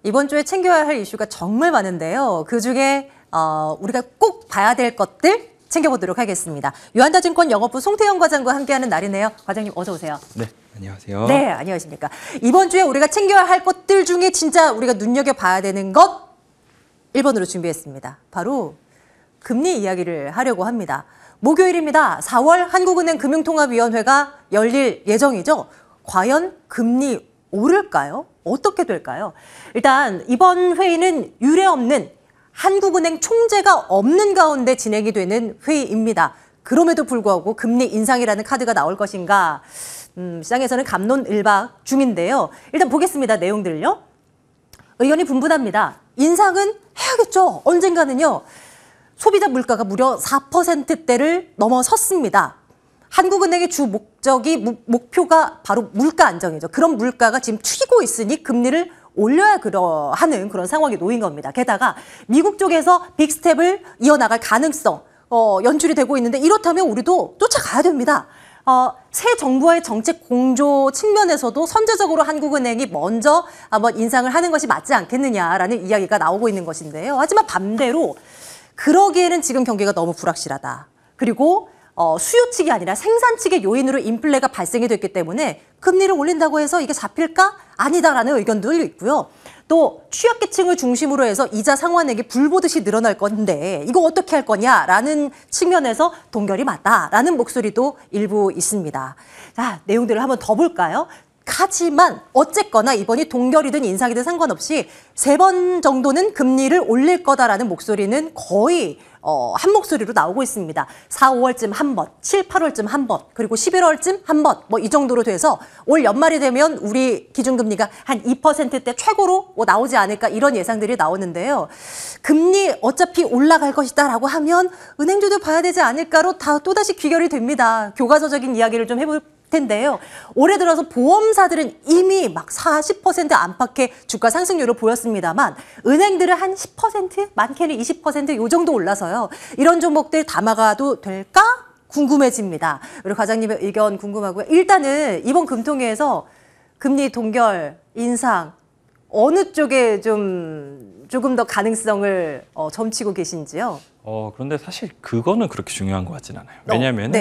이번 주에 챙겨야 할 이슈가 정말 많은데요. 그중에 우리가 꼭 봐야 될 것들 챙겨보도록 하겠습니다. 유한다증권 영업부 송태영 과장과 함께하는 날이네요. 과장님 어서 오세요. 네, 안녕하세요. 네, 안녕하십니까. 이번 주에 우리가 챙겨야 할 것들 중에 진짜 우리가 눈여겨봐야 되는 것 1번으로 준비했습니다. 바로 금리 이야기를 하려고 합니다. 목요일입니다. 4월 한국은행 금융통합위원회가 열릴 예정이죠. 과연 금리 오를까요? 어떻게 될까요? 일단 이번 회의는 유례없는 한국은행 총재가 없는 가운데 진행이 되는 회의입니다. 그럼에도 불구하고 금리 인상이라는 카드가 나올 것인가? 시장에서는 갑론을박 중인데요. 일단 보겠습니다. 내용들요. 의견이 분분합니다. 인상은 해야겠죠. 언젠가는요. 소비자 물가가 무려 4%대를 넘어섰습니다. 한국은행의 주 목표가 바로 물가 안정이죠. 그런 물가가 지금 튀고 있으니 금리를 올려야 하는 그런 상황에 놓인 겁니다. 게다가 미국 쪽에서 빅스텝을 이어나갈 가능성 연출이 되고 있는데 이렇다면 우리도 쫓아가야 됩니다. 새 정부와의 정책 공조 측면에서도 선제적으로 한국은행이 먼저 한번 인상을 하는 것이 맞지 않겠느냐라는 이야기가 나오고 있는 것인데요. 하지만 반대로 그러기에는 지금 경기가 너무 불확실하다. 그리고 수요 측이 아니라 생산 측의 요인으로 인플레가 발생이 됐기 때문에 금리를 올린다고 해서 이게 잡힐까? 아니다라는 의견도 있고요. 또 취약계층을 중심으로 해서 이자 상환액이 불보듯이 늘어날 건데 이거 어떻게 할 거냐라는 측면에서 동결이 맞다라는 목소리도 일부 있습니다. 자, 내용들을 한번 더 볼까요? 하지만 어쨌거나 이번이 동결이든 인상이든 상관없이 3번 정도는 금리를 올릴 거다라는 목소리는 거의 한 목소리로 나오고 있습니다. 4, 5월쯤 한 번, 7, 8월쯤 한 번, 그리고 11월쯤 한 번, 뭐 이 정도로 돼서 올 연말이 되면 우리 기준금리가 한 2%대 최고로 나오지 않을까 이런 예상들이 나오는데요. 금리 어차피 올라갈 것이다라고 하면 은행주도 봐야 되지 않을까로 또다시 귀결이 됩니다. 교과서적인 이야기를 좀 해볼 텐데요. 올해 들어서 보험사들은 이미 막 40% 안팎의 주가 상승률을 보였습니다만 은행들은 한 10%, 많게는 20% 이 정도 올라서요. 이런 종목들 담아가도 될까? 궁금해집니다. 우리 과장님의 의견 궁금하고요. 일단은 이번 금통위에서 금리 동결, 인상 어느 쪽에 조금 더 가능성을 점치고 계신지요? 그런데 사실 그거는 그렇게 중요한 것 같진 않아요. 왜냐하면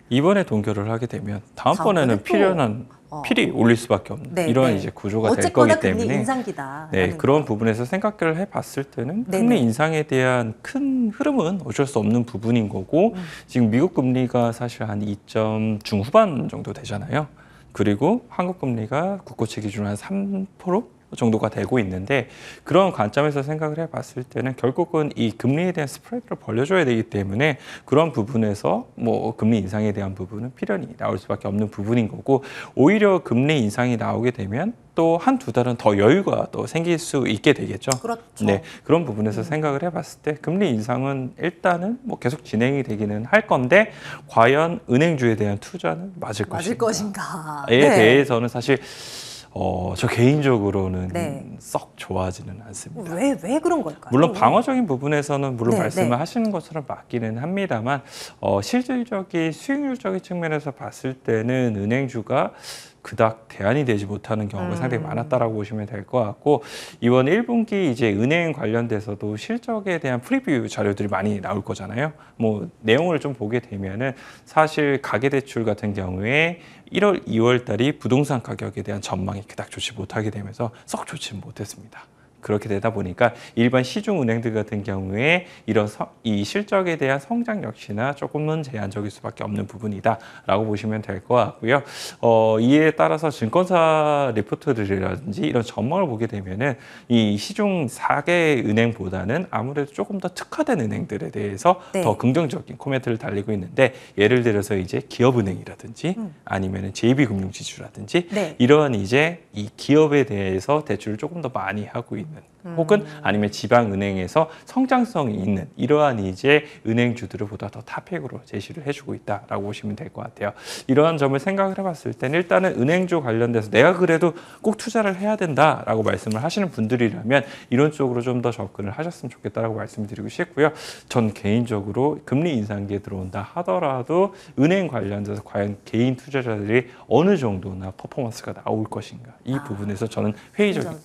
이번에 동결을 하게 되면 다음번에는 필히 올릴 수밖에 없는 이런 이제 구조가 될 거기 때문에 금리 인상기다. 그런 부분에서 생각을 해봤을 때는 금리 인상에 대한 큰 흐름은 어쩔 수 없는 부분인 거고 지금 미국 금리가 사실 한 2점 중후반 정도 되잖아요. 그리고 한국 금리가 국고채 기준으로 한 3% 정도가 되고 있는데 그런 관점에서 생각을 해봤을 때는 결국은 이 금리에 대한 스프레드를 벌려줘야 되기 때문에 그런 부분에서 뭐 금리 인상에 대한 부분은 필연히 나올 수밖에 없는 부분인 거고 오히려 금리 인상이 나오게 되면 또 한두 달은 더 여유가 또 생길 수 있게 되겠죠. 그렇죠. 네, 그런 부분에서 생각을 해봤을 때 금리 인상은 일단은 뭐 계속 진행이 되기는 할 건데 과연 은행주에 대한 투자는 맞을 것인가에 대해서는 사실 저 개인적으로는 썩 좋아하지는 않습니다. 왜 그런 걸까요? 물론 방어적인 부분에서는 말씀을 하시는 것처럼 맞기는 합니다만 실질적인 수익률적인 측면에서 봤을 때는 은행주가 그닥 대안이 되지 못하는 경우가 상당히 많았다라고 보시면 될 것 같고 이번 1분기 이제 은행 관련돼서도 실적에 대한 프리뷰 자료들이 많이 나올 거잖아요. 뭐 내용을 좀 보게 되면은 사실 가계대출 같은 경우에 1월, 2월 달이 부동산 가격에 대한 전망이 그닥 좋지 못하게 되면서 썩 좋지는 못했습니다. 그렇게 되다 보니까 일반 시중 은행들 같은 경우에 이런 이 실적에 대한 성장 역시나 조금은 제한적일 수밖에 없는 부분이다라고 보시면 될 것 같고요. 이에 따라서 증권사 리포트들이라든지 이런 전망을 보게 되면은 이 시중 4개 은행보다는 아무래도 조금 더 특화된 은행들에 대해서 더 긍정적인 코멘트를 달리고 있는데 예를 들어서 이제 기업은행이라든지 아니면은 JB금융지주라든지 이러한 이제 이 기업에 대해서 대출을 조금 더 많이 하고 있는 혹은 아니면 지방은행에서 성장성이 있는 이러한 이제 은행주들을 보다 더 탑픽으로 제시를 해주고 있다라고 보시면 될 것 같아요. 이러한 점을 생각을 해봤을 때는 일단은 은행주 관련돼서 내가 그래도 꼭 투자를 해야 된다라고 말씀을 하시는 분들이라면 이런 쪽으로 좀 더 접근을 하셨으면 좋겠다라고 말씀을 드리고 싶고요. 전 개인적으로 금리 인상기에 들어온다 하더라도 은행 관련돼서 과연 개인 투자자들이 어느 정도나 퍼포먼스가 나올 것인가 이 부분에서 저는 회의적인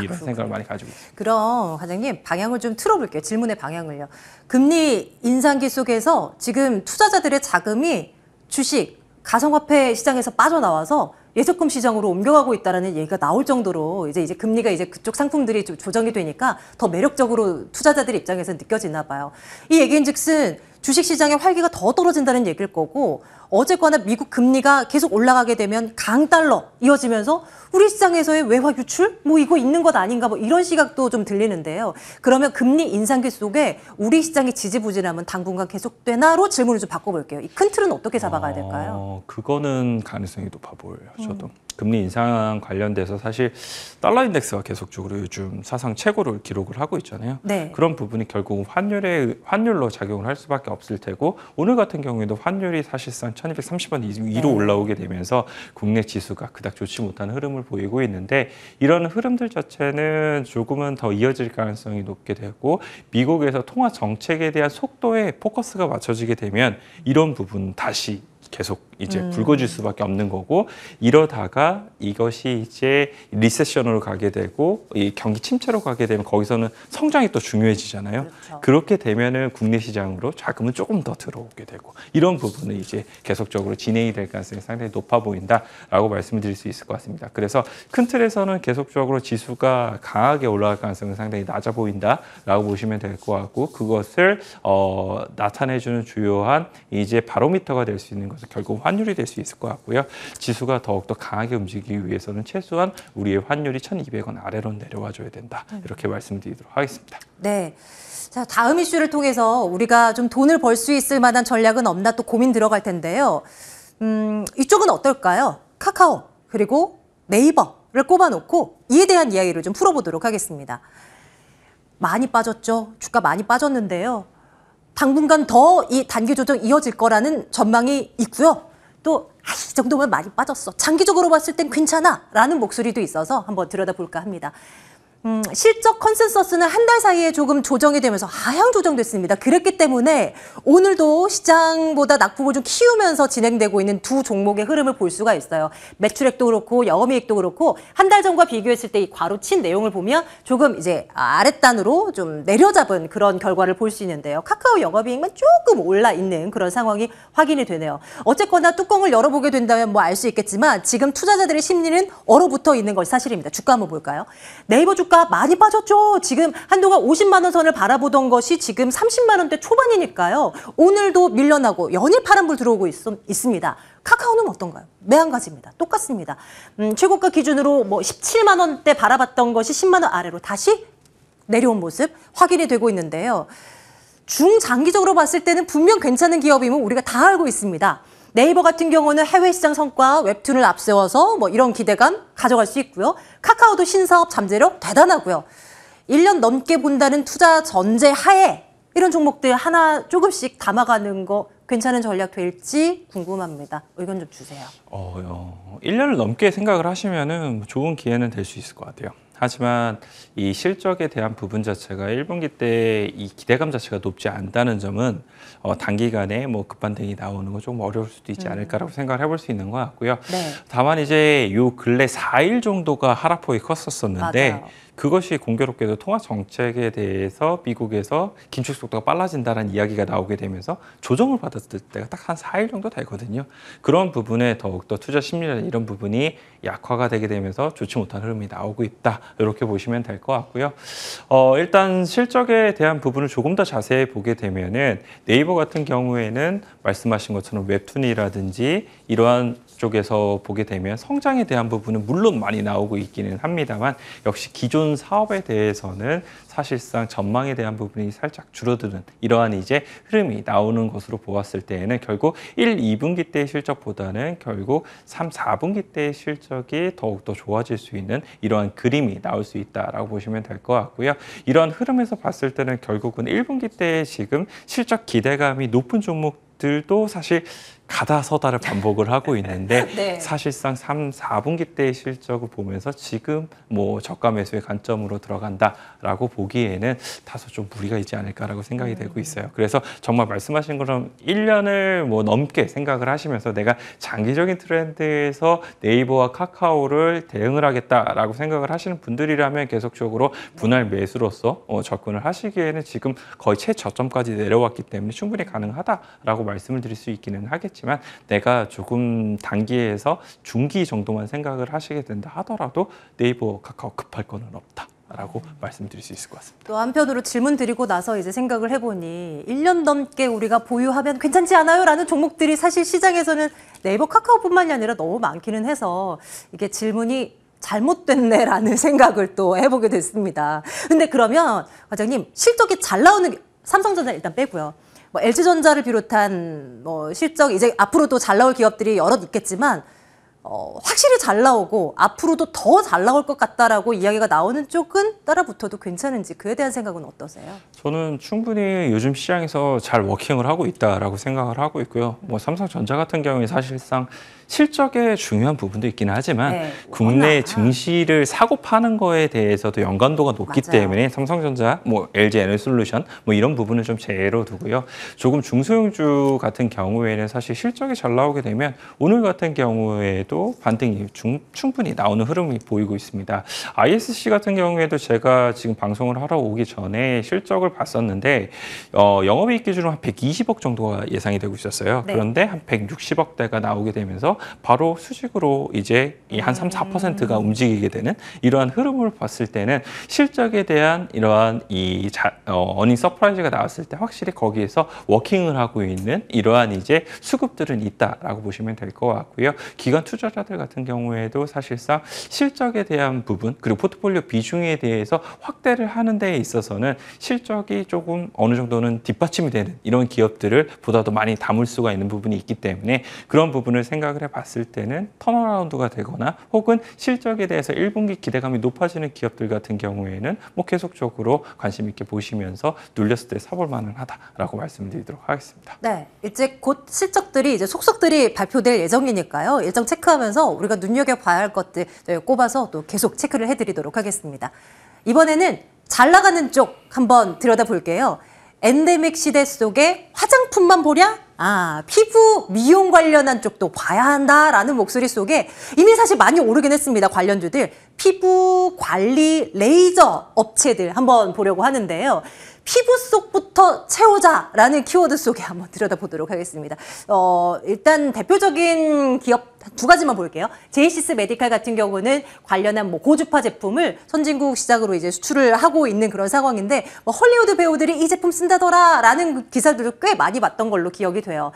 이런 생각을 많이 가지고 있습니다. 그럼 과장님 방향을 좀 틀어볼게요. 질문의 방향을요. 금리 인상기 속에서 지금 투자자들의 자금이 주식, 가상화폐 시장에서 빠져나와서 예적금 시장으로 옮겨가고 있다라는 얘기가 나올 정도로 이제 금리가 이제 그쪽 상품들이 좀 조정이 되니까 더 매력적으로 투자자들 입장에서 느껴지나 봐요. 이 얘기인즉슨 주식 시장의 활기가 더 떨어진다는 얘기일 거고 어쨌거나 미국 금리가 계속 올라가게 되면 강달러 이어지면서 우리 시장에서의 외화 유출? 뭐 이거 있는 것 아닌가 뭐 이런 시각도 좀 들리는데요. 그러면 금리 인상기 속에 우리 시장의 지지부진함은 당분간 계속되나로 질문을 좀 바꿔볼게요. 이 큰 틀은 어떻게 잡아가야 될까요? 그거는 가능성이 높아 보여요. 저도. 금리 인상 관련돼서 사실 달러 인덱스가 계속적으로 요즘 사상 최고를 기록을 하고 있잖아요. 네. 그런 부분이 결국은 환율로 작용을 할 수밖에 없을 테고 오늘 같은 경우에도 환율이 사실상 1230원 위로 올라오게 되면서 국내 지수가 그닥 좋지 못한 흐름을 보이고 있는데 이런 흐름들 자체는 조금은 더 이어질 가능성이 높게 되고 미국에서 통화 정책에 대한 속도에 포커스가 맞춰지게 되면 이런 부분 다시 계속 이제 붉어질 수밖에 없는 거고 이러다가 이것이 이제 리세션으로 가게 되고 이 경기 침체로 가게 되면 거기서는 성장이 또 중요해지잖아요. 그렇죠. 그렇게 되면은 국내 시장으로 자금은 조금 더 들어오게 되고 이런 부분은 이제 계속적으로 진행이 될 가능성이 상당히 높아 보인다라고 말씀을 드릴 수 있을 것 같습니다. 그래서 큰 틀에서는 계속적으로 지수가 강하게 올라갈 가능성은 상당히 낮아 보인다라고 보시면 될 것 같고 그것을 나타내주는 주요한 이제 바로미터가 될 수 있는 것은 결국 환율이 될 수 있을 것 같고요. 지수가 더욱더 강하게 움직이기 위해서는 최소한 우리의 환율이 1,200원 아래로 내려와 줘야 된다. 이렇게 말씀드리도록 하겠습니다. 네. 자, 다음 이슈를 통해서 우리가 좀 돈을 벌 수 있을 만한 전략은 없나 또 고민 들어갈 텐데요. 이쪽은 어떨까요? 카카오 그리고 네이버를 꼽아놓고 이에 대한 이야기를 좀 풀어보도록 하겠습니다. 많이 빠졌죠. 주가 많이 빠졌는데요. 당분간 더 이 단기 조정 이어질 거라는 전망이 있고요. 또 이 정도면 많이 빠졌어. 장기적으로 봤을 땐 괜찮아 라는 목소리도 있어서 한번 들여다볼까 합니다. 실적 컨센서스는 한 달 사이에 조금 조정이 되면서 하향 조정됐습니다. 그랬기 때문에 오늘도 시장보다 낙폭을 좀 키우면서 진행되고 있는 두 종목의 흐름을 볼 수가 있어요. 매출액도 그렇고 영업이익도 그렇고 한 달 전과 비교했을 때 이 괄호친 내용을 보면 조금 이제 아랫단으로 좀 내려잡은 그런 결과를 볼 수 있는데요. 카카오 영업이익만 조금 올라 있는 그런 상황이 확인이 되네요. 어쨌거나 뚜껑을 열어보게 된다면 뭐 알 수 있겠지만 지금 투자자들의 심리는 얼어붙어 있는 것이 사실입니다. 주가 한번 볼까요? 네이버 주가 많이 빠졌죠. 지금 한동안 50만 원 선을 바라보던 것이 지금 30만 원대 초반이니까요. 오늘도 밀려나고 연일 파란불 들어오고 있습니다. 카카오는 어떤가요? 매한가지입니다. 똑같습니다. 최고가 기준으로 뭐 17만 원대 바라봤던 것이 10만 원 아래로 다시 내려온 모습 확인이 되고 있는데요. 중장기적으로 봤을 때는 분명 괜찮은 기업임을 우리가 다 알고 있습니다. 네이버 같은 경우는 해외 시장 성과 웹툰을 앞세워서 뭐 이런 기대감 가져갈 수 있고요. 카카오도 신사업 잠재력 대단하고요. 1년 넘게 본다는 투자 전제 하에 이런 종목들 하나 조금씩 담아가는 거 괜찮은 전략 될지 궁금합니다. 의견 좀 주세요. 1년을 넘게 생각을 하시면은 좋은 기회는 될 수 있을 것 같아요. 하지만 이 실적에 대한 부분 자체가 1분기 때 이 기대감 자체가 높지 않다는 점은 단기간에 뭐 급반등이 나오는 건 좀 어려울 수도 있지 않을까라고 생각을 해볼 수 있는 것 같고요. 네. 다만 이제 요 근래 4일 정도가 하락폭이 컸었었는데 맞아요. 그것이 공교롭게도 통화 정책에 대해서 미국에서 긴축 속도가 빨라진다는 이야기가 나오게 되면서 조정을 받았을 때가 딱 한 4일 정도 되거든요. 그런 부분에 더욱더 투자 심리라는 이런 부분이 약화가 되게 되면서 좋지 못한 흐름이 나오고 있다. 이렇게 보시면 될 것 같고요. 일단 실적에 대한 부분을 조금 더 자세히 보게 되면은 네이버 같은 경우에는 말씀하신 것처럼 웹툰이라든지 이러한 쪽에서 보게 되면 성장에 대한 부분은 물론 많이 나오고 있기는 합니다만 역시 기존 사업에 대해서는 사실상 전망에 대한 부분이 살짝 줄어드는 이러한 이제 흐름이 나오는 것으로 보았을 때에는 결국 1, 2분기 때의 실적보다는 결국 3, 4분기 때의 실적이 더욱더 좋아질 수 있는 이러한 그림이 나올 수 있다라고 보시면 될 것 같고요. 이러한 흐름에서 봤을 때는 결국은 1분기 때 지금 실적 기대감이 높은 종목들도 사실 가다 서다를 반복을 하고 있는데 네. 사실상 3, 4분기 때의 실적을 보면서 지금 뭐 저가 매수의 관점으로 들어간다라고 보기에는 다소 좀 무리가 있지 않을까라고 생각이 되고 있어요. 그래서 정말 말씀하신 것처럼 1년을 뭐 넘게 생각을 하시면서 내가 장기적인 트렌드에서 네이버와 카카오를 대응을 하겠다라고 생각을 하시는 분들이라면 계속적으로 분할 매수로서 접근을 하시기에는 지금 거의 최저점까지 내려왔기 때문에 충분히 가능하다라고 말씀을 드릴 수 있기는 하겠지만 내가 조금 단기에서 중기 정도만 생각을 하시게 된다 하더라도 네이버, 카카오 급할 거는 없다라고 말씀드릴 수 있을 것 같습니다. 또 한편으로 질문 드리고 나서 이제 생각을 해보니 1년 넘게 우리가 보유하면 괜찮지 않아요? 라는 종목들이 사실 시장에서는 네이버, 카카오뿐만이 아니라 너무 많기는 해서 이게 질문이 잘못됐네라는 생각을 또 해보게 됐습니다. 근데 그러면 과장님 실적이 잘 나오는 삼성전자 일단 빼고요. 뭐 LG전자를 비롯한 뭐 실적 이제 앞으로도 잘 나올 기업들이 여럿 있겠지만 확실히 잘 나오고 앞으로도 더 잘 나올 것 같다라고 이야기가 나오는 쪽은 따라 붙어도 괜찮은지 그에 대한 생각은 어떠세요? 저는 충분히 요즘 시장에서 잘 워킹을 하고 있다라고 생각을 하고 있고요. 뭐 삼성전자 같은 경우에 사실상 실적에 중요한 부분도 있기는 하지만 네, 국내 워낙. 증시를 사고 파는 거에 대해서도 연관도가 높기 맞아요. 때문에 삼성전자, 뭐 LG 에너솔루션 뭐 이런 부분은 좀 제로 두고요. 조금 중소형주 같은 경우에는 사실 실적이 잘 나오게 되면 오늘 같은 경우에도 반등이 충분히 나오는 흐름이 보이고 있습니다. ISC 같은 경우에도 제가 지금 방송을 하러 오기 전에 실적을 봤었는데 영업이익 기준으로 한 120억 정도가 예상이 되고 있었어요. 네. 그런데 한 160억대가 나오게 되면서 바로 수직으로 이제 한 3, 4%가 움직이게 되는 이러한 흐름을 봤을 때는 실적에 대한 이러한 어닝 서프라이즈가 나왔을 때 확실히 거기에서 워킹을 하고 있는 이러한 이제 수급들은 있다라고 보시면 될 것 같고요. 기관 투자자들 같은 경우에도 사실상 실적에 대한 부분 그리고 포트폴리오 비중에 대해서 확대를 하는 데에 있어서는 실적이 조금 어느 정도는 뒷받침이 되는 이런 기업들을 보다도 많이 담을 수가 있는 부분이 있기 때문에 그런 부분을 생각을 해봤을 때는 턴어라운드가 되거나 혹은 실적에 대해서 1분기 기대감이 높아지는 기업들 같은 경우에는 뭐 계속적으로 관심 있게 보시면서 눌렸을 때 사볼 만은 하다라고 말씀드리도록 하겠습니다. 네, 이제 곧 실적들이 이제 속속들이 발표될 예정이니까요. 일정 체크하면서 우리가 눈여겨봐야 할 것들 저희가 꼽아서 또 계속 체크를 해드리도록 하겠습니다. 이번에는 잘 나가는 쪽 한번 들여다볼게요. 엔데믹 시대 속에 화장품만 보랴? 피부 미용 관련한 쪽도 봐야 한다라는 목소리 속에 이미 사실 많이 오르긴 했습니다. 관련주들. 피부 관리 레이저 업체들 한번 보려고 하는데요. 피부 속부터 채우자라는 키워드 속에 한번 들여다보도록 하겠습니다. 일단 대표적인 기업 두 가지만 볼게요. 제이시스 메디칼 같은 경우는 관련한 뭐 고주파 제품을 선진국 시장으로 이제 수출을 하고 있는 그런 상황인데 뭐 헐리우드 배우들이 이 제품 쓴다더라라는 기사들을 꽤 많이 봤던 걸로 기억이 돼요.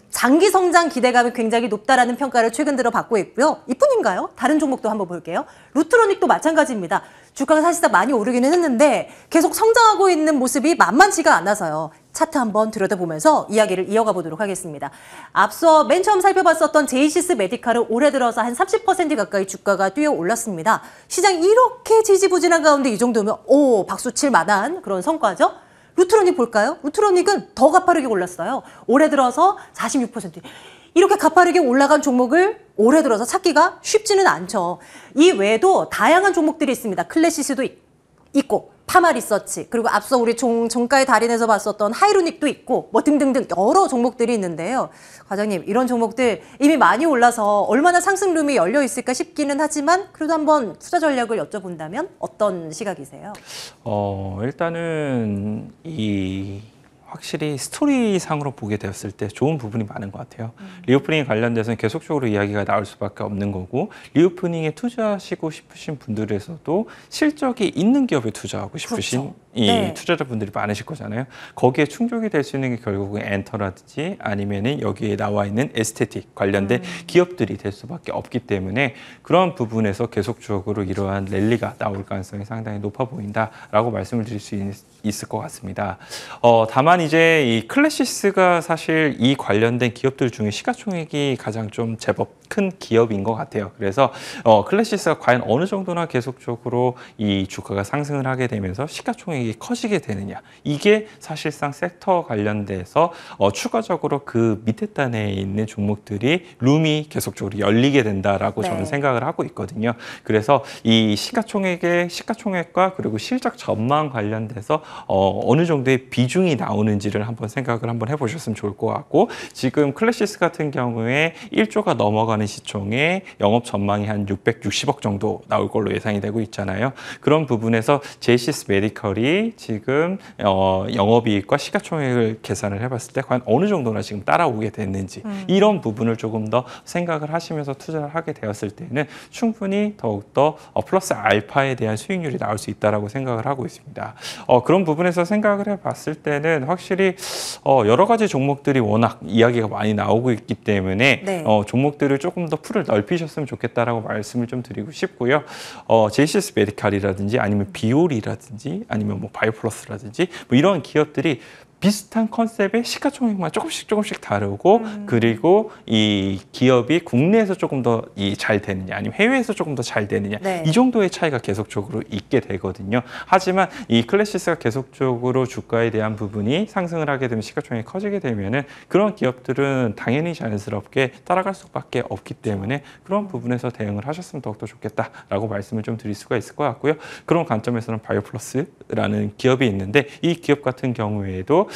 장기 성장 기대감이 굉장히 높다라는 평가를 최근 들어 받고 있고요. 이뿐인가요? 다른 종목도 한번 볼게요. 루트로닉도 마찬가지입니다. 주가가 사실상 많이 오르기는 했는데 계속 성장하고 있는 모습이 만만치가 않아서요. 차트 한번 들여다보면서 이야기를 이어가 보도록 하겠습니다. 앞서 맨 처음 살펴봤었던 제이시스 메디칼은 올해 들어서 한 30% 가까이 주가가 뛰어 올랐습니다. 시장이 이렇게 지지부진한 가운데 이 정도면 박수 칠 만한 그런 성과죠. 루트로닉 볼까요? 루트로닉은 더 가파르게 올랐어요. 올해 들어서 46%. 이렇게 가파르게 올라간 종목을 올해 들어서 찾기가 쉽지는 않죠. 이 외에도 다양한 종목들이 있습니다. 클래시스도 있고 파마리서치 그리고 앞서 우리 종가의 달인에서 봤었던 하이루닉도 있고 뭐 등등등 여러 종목들이 있는데요. 과장님 이런 종목들 이미 많이 올라서 얼마나 상승룸이 열려 있을까 싶기는 하지만 그래도 한번 투자 전략을 여쭤본다면 어떤 시각이세요? 일단은 확실히 스토리상으로 보게 되었을 때 좋은 부분이 많은 것 같아요. 리오프닝에 관련돼서는 계속적으로 이야기가 나올 수밖에 없는 거고 리오프닝에 투자하시고 싶으신 분들에서도 실적이 있는 기업에 투자하고 싶으신 그렇죠. 이 네. 투자자분들이 많으실 거잖아요. 거기에 충족이 될 수 있는 게 결국은 엔터라든지 아니면은 여기에 나와 있는 에스테틱 관련된 기업들이 될 수밖에 없기 때문에 그런 부분에서 계속적으로 이러한 랠리가 나올 가능성이 상당히 높아 보인다라고 말씀을 드릴 수 있을 것 같습니다. 다만 이제 이 클래시스가 사실 이 관련된 기업들 중에 시가총액이 가장 좀 제법 큰 기업인 것 같아요. 그래서 클래시스가 과연 어느 정도나 계속적으로 이 주가가 상승을 하게 되면서 시가총액이 커지게 되느냐, 이게 사실상 섹터 관련돼서 추가적으로 그 밑에 단에 있는 종목들이 룸이 계속적으로 열리게 된다라고 네. 저는 생각을 하고 있거든요. 그래서 이 시가총액과 그리고 실적 전망 관련돼서 어느 정도의 비중이 나오는지를 한번 생각을 한번 해보셨으면 좋을 것 같고, 지금 클래시스 같은 경우에 1조가 넘어가는 시총에 영업 전망이 한 660억 정도 나올 걸로 예상이 되고 있잖아요. 그런 부분에서 제이시스 메디컬이 지금 영업이익과 시가총액을 계산을 해봤을 때 과연 어느 정도나 지금 따라오게 됐는지, 이런 부분을 조금 더 생각을 하시면서 투자를 하게 되었을 때는 충분히 더욱더 플러스 알파에 대한 수익률이 나올 수 있다라고 생각을 하고 있습니다. 그런 부분에서 생각을 해봤을 때는 확실히 여러 가지 종목들이 워낙 이야기가 많이 나오고 있기 때문에 네. 종목들을 조금 더 풀을 넓히셨으면 좋겠다라고 말씀을 좀 드리고 싶고요. 제이시스 메디칼이라든지 아니면 비올이라든지 아니면 뭐 바이오플러스라든지 뭐 이런 기업들이 비슷한 컨셉의 시가총액만 조금씩 다르고, 그리고 이 기업이 국내에서 조금 더 잘 되느냐 아니면 해외에서 조금 더 잘 되느냐, 네. 이 정도의 차이가 계속적으로 있게 되거든요. 하지만 이 클래시스가 계속적으로 주가에 대한 부분이 상승을 하게 되면 시가총액이 커지게 되면은 그런 기업들은 당연히 자연스럽게 따라갈 수밖에 없기 때문에 그런 부분에서 대응을 하셨으면 더욱더 좋겠다라고 말씀을 좀 드릴 수가 있을 것 같고요. 그런 관점에서는 바이오플러스라는 기업이 있는데, 이 기업 같은 경우에도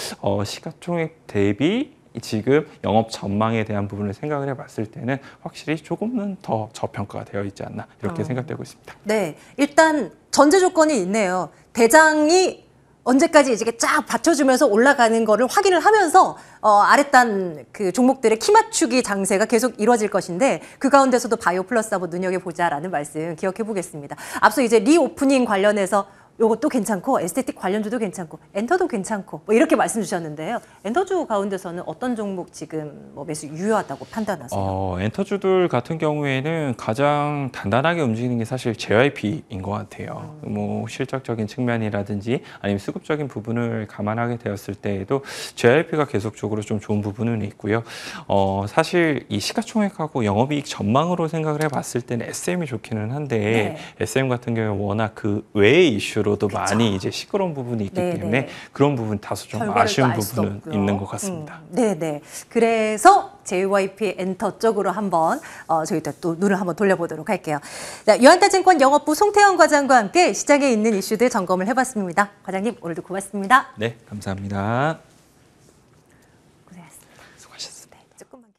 시가총액 대비 지금 영업 전망에 대한 부분을 생각을 해봤을 때는 확실히 조금은 더 저평가가 되어 있지 않나, 이렇게 생각되고 있습니다. 네, 일단 전제 조건이 있네요. 대장이 언제까지 이제 쫙 받쳐주면서 올라가는 거를 확인을 하면서 아랫단 그 종목들의 키 맞추기 장세가 계속 이루어질 것인데, 그 가운데서도 바이오 플러스 한번 눈여겨보자라는 말씀 기억해 보겠습니다. 앞서 이제 리오프닝 관련해서 요것도 괜찮고 에스테틱 관련주도 괜찮고 엔터도 괜찮고 뭐 이렇게 말씀 주셨는데요. 엔터주 가운데서는 어떤 종목 지금 뭐 매수 유효하다고 판단하세요? 엔터주들 같은 경우에는 가장 단단하게 움직이는 게 사실 JYP인 것 같아요. 뭐 실적적인 측면이라든지 아니면 수급적인 부분을 감안하게 되었을 때에도 JYP가 계속적으로 좀 좋은 부분은 있고요. 사실 이 시가총액하고 영업이익 전망으로 생각을 해봤을 때는 SM이 좋기는 한데, 네. SM 같은 경우에 워낙 그 외의 이슈로도 그쵸. 많이 이제 시끄러운 부분이 있기 네네. 때문에 그런 부분 다소 좀 결과를 아쉬운 또 알수 부분은 없고요. 있는 것 같습니다. 네네. 그래서 JYP 엔터 쪽으로 한번 저희 또 눈을 한번 돌려보도록 할게요. 자, 유한타증권 영업부 송태영 과장과 함께 시장에 있는 이슈들 점검을 해봤습니다. 과장님 오늘도 고맙습니다. 네, 감사합니다. 고생하셨습니다. 수고하셨습니다. 네, 조금만.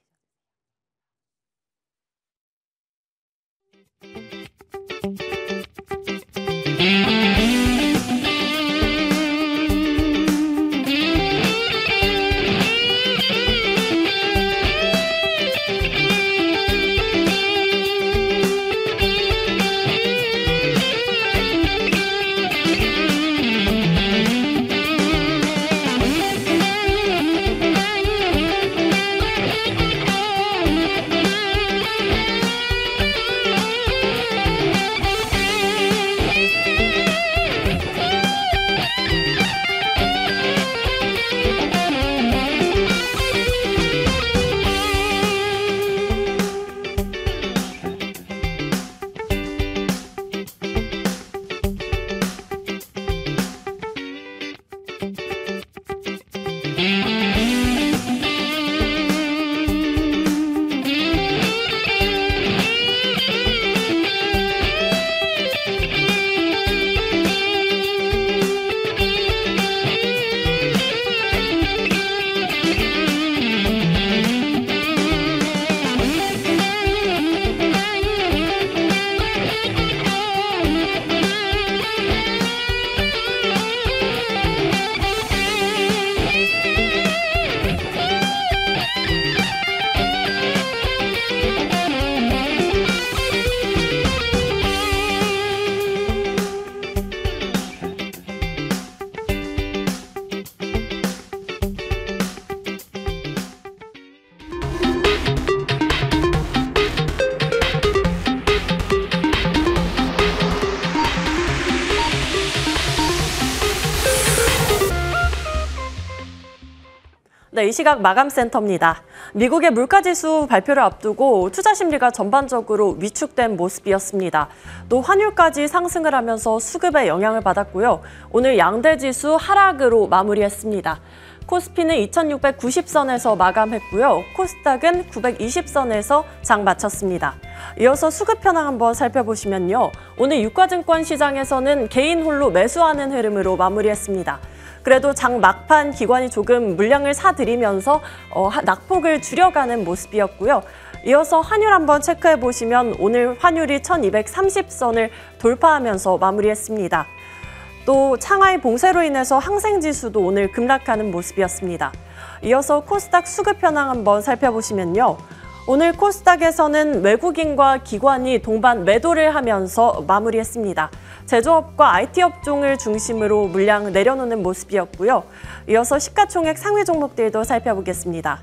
네, 이 시각 마감센터입니다. 미국의 물가지수 발표를 앞두고 투자 심리가 전반적으로 위축된 모습이었습니다. 또 환율까지 상승을 하면서 수급에 영향을 받았고요. 오늘 양대지수 하락으로 마무리했습니다. 코스피는 2690선에서 마감했고요. 코스닥은 920선에서 장 마쳤습니다. 이어서 수급 현황 한번 살펴보시면요. 오늘 유가증권 시장에서는 개인 홀로 매수하는 흐름으로 마무리했습니다. 그래도 장 막판 기관이 조금 물량을 사들이면서 낙폭을 줄여가는 모습이었고요. 이어서 환율 한번 체크해 보시면 오늘 환율이 1230선을 돌파하면서 마무리했습니다. 또 상하이 봉쇄로 인해서 항생지수도 오늘 급락하는 모습이었습니다. 이어서 코스닥 수급 현황 한번 살펴보시면요. 오늘 코스닥에서는 외국인과 기관이 동반 매도를 하면서 마무리했습니다. 제조업과 IT 업종을 중심으로 물량 내려놓는 모습이었고요. 이어서 시가총액 상위 종목들도 살펴보겠습니다.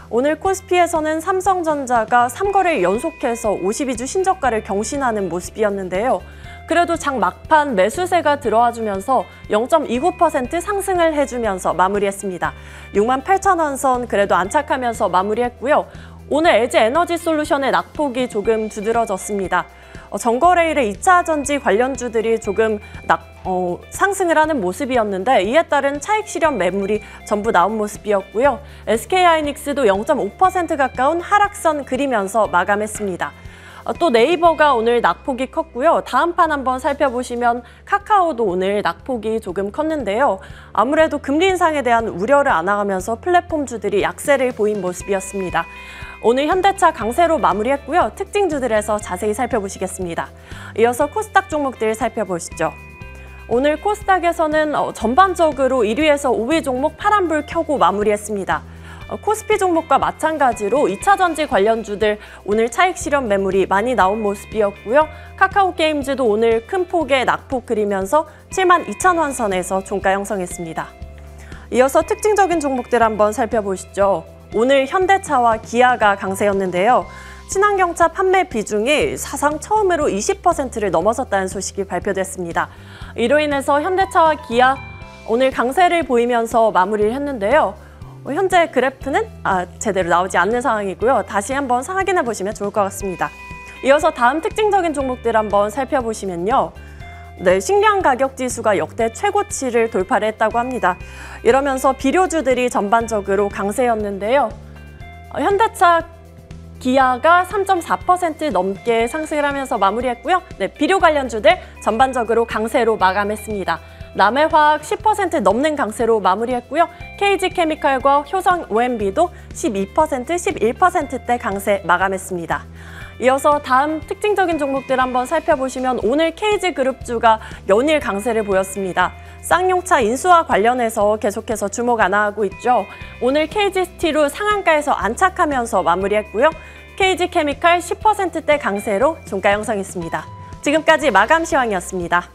오늘 코스피에서는 삼성전자가 3거래일 연속해서 52주 신저가를 경신하는 모습이었는데요. 그래도 장 막판 매수세가 들어와주면서 0.29% 상승을 해주면서 마무리했습니다. 68,000원 선 그래도 안착하면서 마무리했고요. 오늘 LG에너지솔루션의 낙폭이 조금 두드러졌습니다. 전거래일에 2차 전지 관련주들이 조금 상승을 하는 모습이었는데 이에 따른 차익 실현 매물이 전부 나온 모습이었고요. SK하이닉스도 0.5% 가까운 하락선 그리면서 마감했습니다. 또 네이버가 오늘 낙폭이 컸고요. 다음 판 한번 살펴보시면 카카오도 오늘 낙폭이 조금 컸는데요. 아무래도 금리 인상에 대한 우려를 안아가면서 플랫폼주들이 약세를 보인 모습이었습니다. 오늘 현대차 강세로 마무리했고요. 특징주들에서 자세히 살펴보시겠습니다. 이어서 코스닥 종목들 살펴보시죠. 오늘 코스닥에서는 전반적으로 1위에서 5위 종목 파란불 켜고 마무리했습니다. 코스피 종목과 마찬가지로 2차 전지 관련주들 오늘 차익 실현 매물이 많이 나온 모습이었고요. 카카오게임즈도 오늘 큰 폭의 낙폭 그리면서 72,000원 선에서 종가 형성했습니다. 이어서 특징적인 종목들 한번 살펴보시죠. 오늘 현대차와 기아가 강세였는데요. 친환경차 판매 비중이 사상 처음으로 20%를 넘어섰다는 소식이 발표됐습니다. 이로 인해서 현대차와 기아 오늘 강세를 보이면서 마무리를 했는데요. 현재 그래프는 제대로 나오지 않는 상황이고요. 다시 한번 확인해 보시면 좋을 것 같습니다. 이어서 다음 특징적인 종목들 한번 살펴보시면요. 네, 식량 가격 지수가 역대 최고치를 돌파를 했다고 합니다. 이러면서 비료주들이 전반적으로 강세였는데요. 현대차, 기아가 3.4% 넘게 상승을 하면서 마무리했고요. 네, 비료 관련주들 전반적으로 강세로 마감했습니다. 남해화학 10% 넘는 강세로 마무리했고요. KG케미칼과 효성 OMB도 12%, 11%대 강세 마감했습니다. 이어서 다음 특징적인 종목들 한번 살펴보시면 오늘 KG그룹주가 연일 강세를 보였습니다. 쌍용차 인수와 관련해서 계속해서 주목 안하고 있죠. 오늘 KG스틸로 상한가에서 안착하면서 마무리했고요. KG케미칼 10%대 강세로 종가 형성했습니다. 지금까지 마감 시황이었습니다.